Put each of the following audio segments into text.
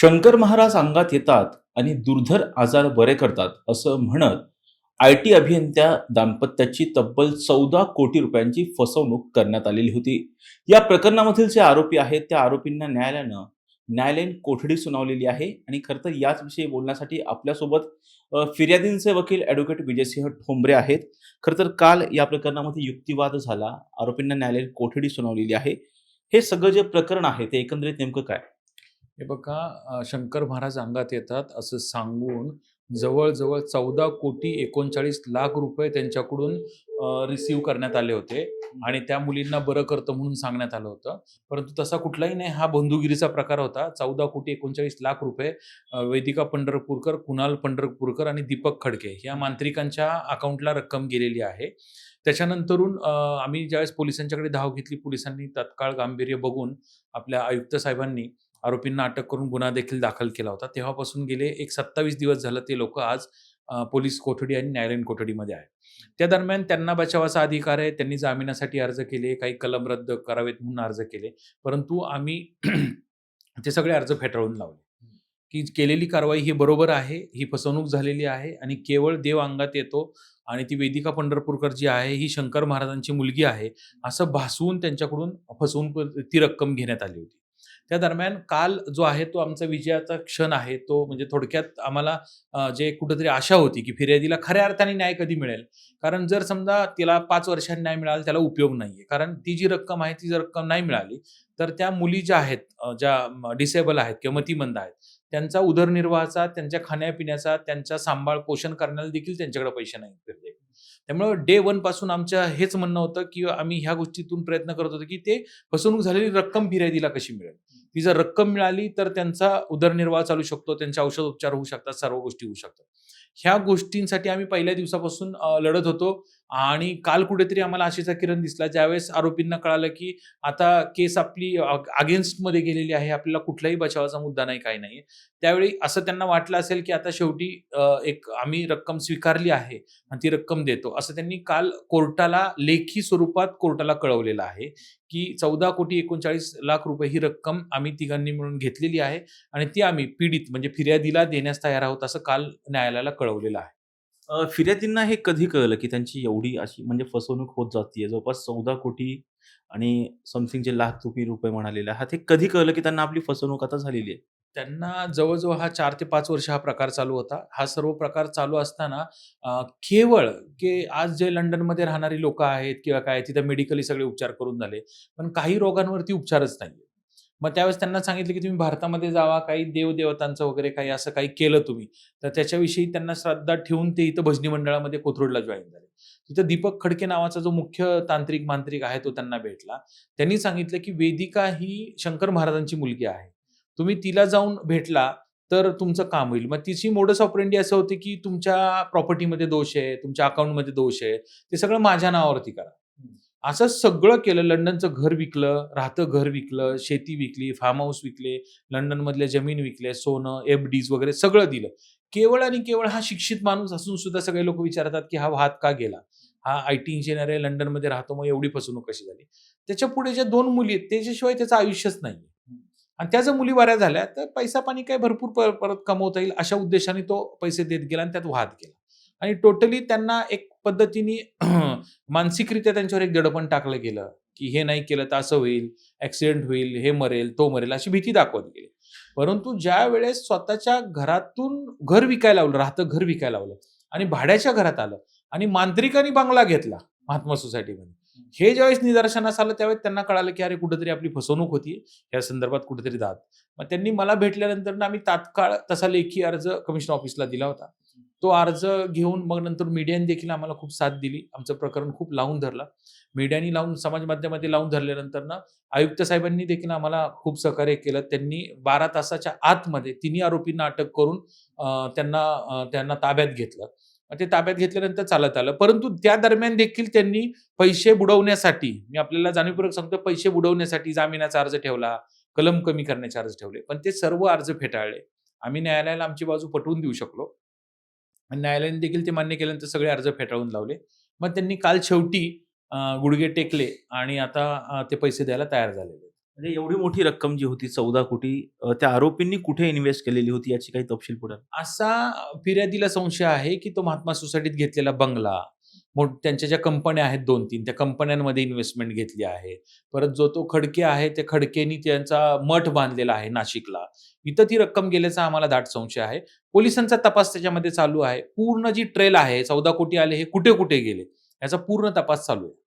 शंकर महाराज अंगात येतात आणि दुर्धर आजार बरे करतात असं म्हणत आय-टी अभियंत्या दाम्पत्याची तब्बल 14 कोटी रुपयांची फसवणूक करण्यात आलेली होती. या प्रकरणामधील जे आरोपी आहेत त्या आरोपींना न्यायालयानं न्यायालयीन कोठडी सुनावलेली आहे आणि खरं तर याच विषयी बोलण्यासाठी आपल्यासोबत फिर्यादींचे वकील ॲडव्होकेट विजयसिंह ठोंबरे आहेत. खरं तर काल या प्रकरणामध्ये युक्तिवाद झाला. आरोपींना न्यायालयीन कोठडी सुनावलेली आहे. हे सगळं जे प्रकरण आहे ते एकंदरीत नेमकं काय? हे बघा शंकर महाराज अंगात येतात असं सांगून जवळ-जवळ 14,39,00,00,000 रुपये त्यांच्याकडून रिसीव्ह करण्यात आले होते आणि त्या मुलींना बरं करतं म्हणून सांगण्यात आलं होतं. परंतु तसा कुठलाही नाही, हा बंधुगिरीचा प्रकार होता. 14,39,00,000 रुपये वेदिका पंढरपूरकर, कुणाल पंढरपूरकर आणि दीपक खडके या मांत्रिकांच्या अकाउंटला रक्कम गेलेली आहे. त्याच्यानंतरून आम्ही ज्यावेळेस पोलिसांच्याकडे धाव घेतली, पोलिसांनी तात्काळ गांभीर्य बघून आपल्या आयुक्त साहेबांनी आरोपींना अटक करून गुन्हा देखील दाखल केला होता. तेव्हापासून गेले एक 27 दिवस झालं ते लोकं आज पोलीस कोठडी आणि न्यायालयीन कोठडीमध्ये आहे. त्या दरम्यान त्यांना बचावाचा अधिकार आहे. त्यांनी जामिनासाठी अर्ज केले, काही कलम रद्द करावेत म्हणून अर्ज केले. परंतु आम्ही ते सगळे अर्ज फेटाळून लावले, की केलेली कारवाई ही बरोबर आहे, ही फसवणूक झालेली आहे आणि केवळ देव अंगात येतो आणि ती वेदिका पंढरपूरकर जी आहे, ही शंकर महाराजांची मुलगी आहे, असं भासवून त्यांच्याकडून फसवून ती रक्कम घेण्यात आली होती. त्या दरम्यान काल जो आहे तो आमचा विजयाचा क्षण आहे. तो म्हणजे थोडक्यात आम्हाला जे कुठेतरी आशा होती, की फिर्यादीला खऱ्या अर्थाने न्याय कधी मिळेल. कारण जर समजा तिला 5 वर्षांनी न्याय मिळाला, त्याला उपयोग नाहीये. कारण ती जी रक्कम आहे, ती जर रक्कम नाही मिळाली, तर त्या मुली ज्या आहेत ज्या डिसेबल आहेत किंवा मतिमंद आहेत, त्यांचा उदरनिर्वाहाचा, त्यांच्या खाण्यापिण्याचा, त्यांचा सांभाळ पोषण करण्याला देखील त्यांच्याकडे पैसे नाहीत. त्यामुळं डे वन पासून आमचं हेच म्हणणं होतं, की आम्ही ह्या गोष्टीतून प्रयत्न करत होतो, की ते फसवणूक झालेली रक्कम फिर्यादीला कशी मिळेल. ती जर रक्कम मिळाली तर त्यांचा उदरनिर्वाह चालू शकतो, त्यांचे औषधोपचार होऊ शकतात, सर्व गोष्टी होऊ शकतात. ह्या गोष्टींसाठी आम्ही पहिल्या दिवसापासून लढत होतो आणि काल कुठेतरी आम्हाला आशेचा किरण दिसला. ज्यावेळेस आरोपींना कळालं, की आता केस आपली अगेन्स्टमध्ये गेलेली आहे, आपल्याला कुठलाही बचावाचा मुद्दा नाही, काही नाही. त्यावेळी असं त्यांना वाटलं असेल, की आता शेवटी एक आम्ही रक्कम स्वीकारली आहे आणि ती रक्कम देतो, असं त्यांनी काल कोर्टाला लेखी स्वरूपात कोर्टाला कळवलेलं आहे, की 14,39,00,000 रुपये ही रक्कम आम्ही तिघांनी मिळून घेतलेली आहे आणि ती आम्ही पीडित म्हणजे फिर्यादीला देण्यास तयार आहोत, असं काल न्यायालयाला कळवलेलं आहे. फिर्यादींना हे कधी कळलं, की त्यांची एवढी अशी म्हणजे फसवणूक होत जातीये? जवळपास 14 कोटी आणि समथिंग जे लाख रुपये म्हणालेले आहात, हे कधी कळलं, की त्यांना आपली फसवणूक आता झालेली आहे? त्यांना जवळ-जवळ हा 4 ते 5 वर्ष हा प्रकार चालू होता. हा सर्व प्रकार चालू असताना केवळ की आज जे लंडनमध्ये राहणारी लोकं आहेत किंवा काय तिथं मेडिकली सगळे उपचार करून झाले. पण काही रोगांवरती उपचारच नाहीये. मग त्यावेळेस त्यांना सांगितलं, की तुम्ही भारतामध्ये जावा, काही देव-देवतांचं वगैरे काही असं काही केलं तुम्ही, तर त्याच्याविषयी त्यांना श्रद्धा ठेवून ते इथं भजनी मंडळामध्ये कोथरूडला जॉइन झाले. तिथं दीपक खडके नावाचा जो मुख्य तांत्रिक-मांत्रिक आहे तो त्यांना भेटला. त्यांनी सांगितलं, की वेदिका ही शंकर महाराजांची मुलगी आहे. तुम्ही तिला जाऊन भेटला, तर तुमचं काम होईल. मग तिची मोडस ऑपरेंडी असं होते, की तुमच्या प्रॉपर्टीमध्ये दोष आहे, तुमच्या अकाउंटमध्ये दोष आहे, ते सगळं माझ्या नावावरती करा. असं सगळं केलं. लंडनचं घर विकलं, राहतं घर विकलं, शेती विकली, फार्म हाऊस विकले, लंडनमधल्या जमीन विकल्या, सोनं, एफ-डीज वगैरे सगळं दिलं. केवळ आणि केवळ हा शिक्षित माणूस असून सुद्धा सगळे लोकं विचारतात, की हा वाहत का गेला? हा आय-टी इंजिनिअर आहे, लंडनमध्ये राहतो, मग एवढी फसवणूक कशी झाली? त्याच्यापुढे ज्या 2 मुली आहेत, त्याच्याशिवाय त्याचं आयुष्यच नाहीये. आणि त्या जर मुली बऱ्या झाल्या, तर पैसा-पाणी काय भरपूर परत कमवता येईल, अशा उद्देशाने तो पैसे देत गेला आणि त्यात वाहत गेला. आणि टोटली त्यांना एक पद्धतीने मानसिकरित्या त्यांच्यावर एक दडपण टाकलं गेलं, की हे नाही केलं तर असं होईल, ॲक्सिडेंट होईल, हे मरेल, तो मरेल, अशी भीती दाखवत गेली. परंतु ज्यावेळेस स्वतःच्या घरातून घर विकायला लावलं, राहतं घर विकायला लावलं आणि भाड्याच्या घरात आलं आणि मांत्रिकानी बंगला घेतला महात्मा सोसायटीमध्ये. हे ज्यावेळेस निदर्शनास आलं, त्यावेळेस त्यांना कळालं, की अरे कुठेतरी आपली फसवणूक होतीये, या संदर्भात कुठेतरी दाद. मग त्यांनी मला भेटल्यानंतर ना आम्ही तात्काळ तसा लेखी अर्ज कमिशन ऑफिसला दिला होता. तो अर्ज घेऊन मग नंतर मीडियाने देखील आम्हाला खूप साथ दिली. आमचं प्रकरण खूप लावून धरलं. मीडियानी लावून समाज माध्यमामध्ये लावून धरल्यानंतर ना आयुक्त साहेबांनी देखील आम्हाला खूप सहकार्य केलं. त्यांनी 12 तासाच्या आतमध्ये तिन्ही आरोपींना अटक करून त्यांना ताब्यात घेतलं. मग ते ताब्यात घेतल्यानंतर चालत आलं. परंतु त्या दरम्यान देखील त्यांनी पैसे बुडवण्यासाठी, मी आपल्याला जाणीवपूर्वक सांगतो, पैसे बुडवण्यासाठी जामिनाचा अर्ज ठेवला, कलम कमी करण्याचे अर्ज ठेवले. पण ते सर्व अर्ज फेटाळले. आम्ही न्यायालयाला आमची बाजू पटवून देऊ शकलो. आणि न्यायालयाने देखील ते मान्य केल्यानंतर सगळे अर्ज फेटाळून लावले. मग त्यांनी काल शेवटी गुडघे टेकले आणि आता ते पैसे द्यायला तयार झालेले आहेत. म्हणजे एवढी मोठी रक्कम जी होती 14 कोटी त्या आरोपींनी कुठे इन्व्हेस्ट केलेली होती याची काही तपशील पुढे आला? असा फिर्यादीला संशय आहे, की तो महात्मा सोसायटीत घेतलेला बंगला, त्यांच्या ज्या कंपन्या आहेत 2-3 त्या कंपन्यांमध्ये इन्व्हेस्टमेंट घेतली आहे. परत जो तो खडके आहे, त्या खडकेनी त्यांचा मठ बांधलेला आहे नाशिकला. इथं ती रक्कम गेल्याचा आम्हाला दाट संशय आहे. पोलिसांचा तपास त्याच्यामध्ये चालू आहे. पूर्ण जी ट्रेल आहे 14 कोटी आले हे कुठे-कुठे गेले, याचा पूर्ण तपास चालू आहे.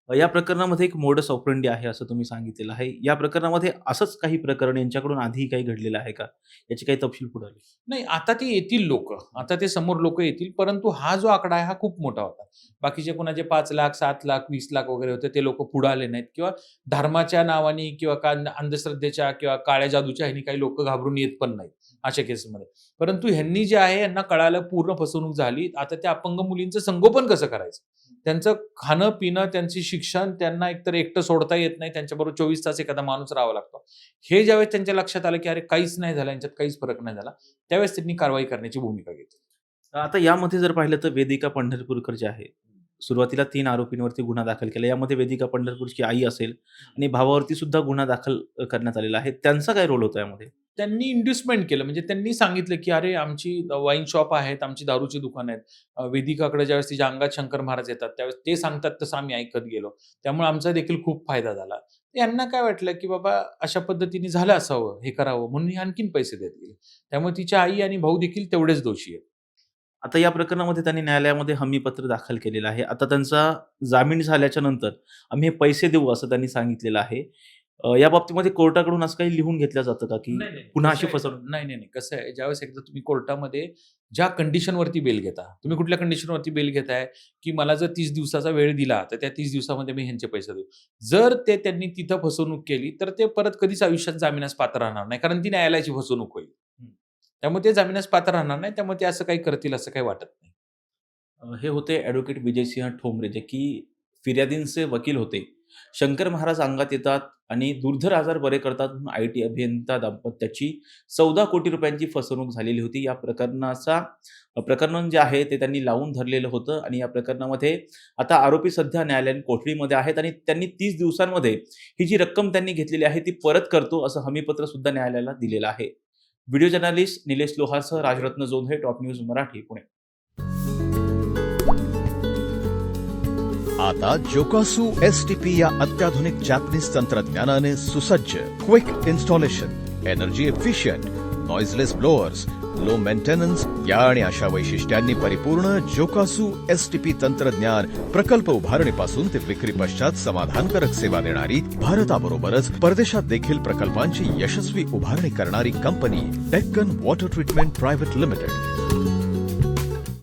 या प्रकरणामध्ये एक मोडस ऑपरेंडी आहे असं तुम्ही सांगितलेलं आहे. या प्रकरणामध्ये असंच काही प्रकरण यांच्याकडून आधीही काही घडलेलं आहे का? याची काही तपशील पुढे आले? नाही, आता ते येतील लोकं. आता ते समोर लोकं येतील. परंतु हा जो आकडा आहे, हा खूप मोठा होता. बाकीचे कोणाचे 5 लाख, 7 लाख, 20 लाख वगैरे होते, ते लोकं पुढे आले नाहीत किंवा धर्माच्या नावाने किंवा अंधश्रद्धेच्या किंवा काळ्या जादूच्या ह्यानी काही लोकं घाबरून येत पण नाहीत, अशा केसमध्ये. परंतु ह्यांनी जे आहे, यांना कळालं पूर्ण फसवणूक झाली. आता त्या अपंग मुलींचं संगोपन कसं करायचं? त्यांचं खाणं-पिणं, त्यांचे शिक्षण, त्यांना एकतर एकटं सोडता येत नाही. त्यांच्याबरोबर 24 तास एखादा माणूस राहावा लागतो. हे ज्यावेळेस त्यांच्या लक्षात आलं, की अरे काहीच नाही झालं, यांच्यात काहीच फरक नाही झाला. त्यावेळेस त्यांनी कारवाई करण्याची भूमिका घेतली. आता यामध्ये जर पाहिलं तर वेदिका पंढरपूरकर जे आहे, सुरुवातीला 3 आरोपींवरती गुन्हा दाखल केला. यामध्ये वेदिका पंढरपूरची आई असेल आणि भावावरती सुद्धा गुन्हा दाखल करण्यात आलेला आहे. त्यांचा काय रोल होता यामध्ये? त्यांनी इंड्युसमेंट केलं. म्हणजे त्यांनी सांगितलं, की "अरे, आमची वाईन शॉप आहेत, आमची दारूची दुकानं आहेत." वेदिकाकडे ज्यावेळेस तिच्या अंगात शंकर महाराज येतात, त्यावेळेस ते सांगतात तसं आम्ही ऐकत गेलो. त्यामुळे आमचा देखील खूप फायदा झाला. यांना काय वाटलं, की बाबा अशा पद्धतीने झालं असावं, हे करावं म्हणून हे आणखीन पैसे देत गेले. त्यामुळे तिच्या आई आणि भाऊ देखील तेवढेच दोषी आहेत. आता या प्रकरणामध्ये त्यांनी न्यायालयामध्ये हमीपत्र दाखल केलेलं आहे. आता त्यांचा जामीन झाल्याच्या नंतर आम्ही हे पैसे देऊ असं त्यांनी सांगितलेलं आहे. या बाबतीमध्ये कोर्टाकडून असं काही लिहून घेतलं जातं का, की नाही, नाही. पुन्हा कसं अशी आहे फसवणूक? नाही, नाही, नाही. कसं आहे, ज्यावेळेस एकदा तुम्ही कोर्टामध्ये ज्या कंडिशनवरती बेल घेता, तुम्ही कुठल्या कंडिशनवरती बेल घेताय, की मला जर 30 दिवसाचा वेळ दिला, तर त्या 30 दिवसामध्ये मी ह्यांचे पैसे देऊ. जर त्यांनी तिथं फसवणूक केली, तर ते परत कधीच आयुष्यात जामिनास पात्र राहणार नाही. कारण ती न्यायालयाची फसवणूक होईल. हं. त्यामुळे ते जामिनास पात्र राहणार नाही. त्यामुळे ते असं काही करतील असं काही वाटत नाही. हे होते ॲडव्होकेट विजयसिंह ठोंबरे, जे की फिर्यादींचे वकील होते. शंकर महाराज अंगात येतात आणि दुर्धर आजार बरे करतात म्हणून आय-टी अभियंता दाम्पत्याची 14 कोटी रुपयांची फसवणूक झालेली होती. या प्रकरण जे आहे ते त्यांनी लावून धरलेलं होतं आणि या प्रकरणामध्ये आता आरोपी सध्या न्यायालयीन कोठडीमध्ये आहेत आणि त्यांनी 30 दिवसांमध्ये ही जी रक्कम त्यांनी घेतलेली आहे ती परत करतो असं हमीपत्र सुद्धा न्यायालयाला दिलेलं आहे. व्हिडिओ जर्नलिस्ट निलेश लोहारसह राजरत्न जोंधळे, टॉप न्यूज मराठी, पुणे. आता जोकासु STP या अत्याधुनिक जॅपनीज तंत्रज्ञानाने सुसज्ज, quick installation, energy efficient, noiseless blowers, low maintenance या आणि अशा वैशिष्ट्यांनी परिपूर्ण जोकासु STP तंत्रज्ञान प्रकल्प उभारणीपासून ते विक्री पश्चात समाधानकारक सेवा देणारी, भारताबरोबरच परदेशात देखील प्रकल्पांची यशस्वी उभारणी करणारी company Deccan water treatment private limited.